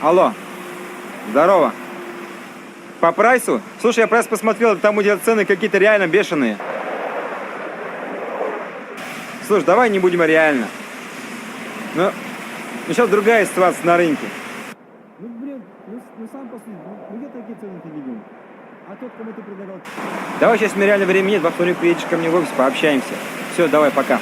Алло. Здорово. По прайсу? Слушай, я прайс посмотрел, там идут цены какие-то реально бешеные. Слушай, давай не будем реально. Ну сейчас другая ситуация на рынке. Ну, блин, сам посуди, где такие цены ты видел? А тот, кому ты предлагал... Давай, сейчас мне реально времени нет, во вторник приедешь ко мне в офис, пообщаемся. Все, давай, пока.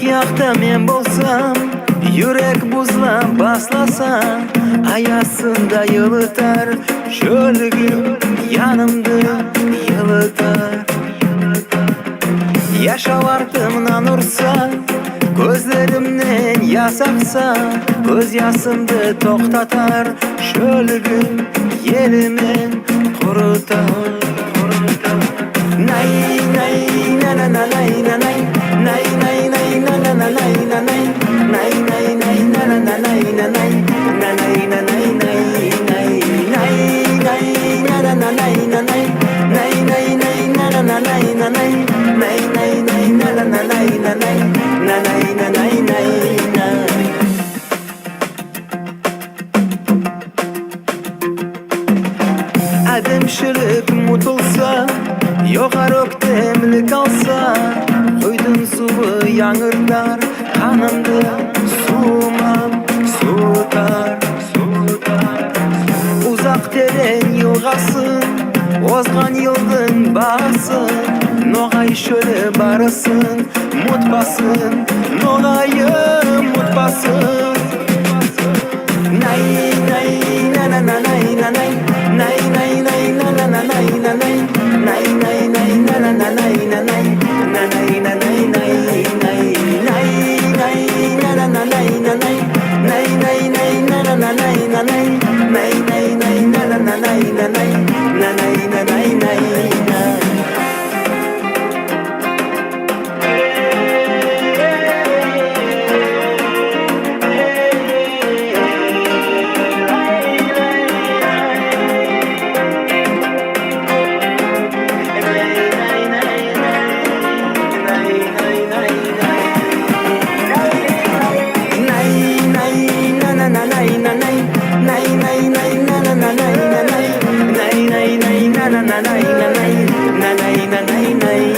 Yakta men bolsam, yürek buzlab baslasa, ayasında yılıtar, şölgüm yanımda yılıtar. Yaşav ardımdan ursa, gözlerimden yas aksa, göz yaşımdı toxtatar, şölgüm yelimen kurutar. Nay nay na na na nay na nay, nay nay nay na na na nay na nay, nay nay nay na na na nay na nay, na nay na nay nay nay, nay nay na na na nay na nay, nay nay nay na na na nay na nay, nay nay nay na na na nay na nay, na nay na nay nay nay. Ademşilik mutulsa, yoğarık demlik alsa, koydun suvu yağırlar, kanımdı suman sutar. Uzak deren yılgasın, ozgan yıldın bağısın, noğay şöyle barısın, mutbasın, noğayım mutbasın. Nay nay na na na nay na nay, nay nay nay na na na nay na nay, nay nay nay na na na nay na nay, na nay na nay nay nay, nay nay na na na nay na nay, nay nay nay na na na nay na nay, nay nay nay na na na nay na nay, na nay na nay nay nay. Na nay na nay.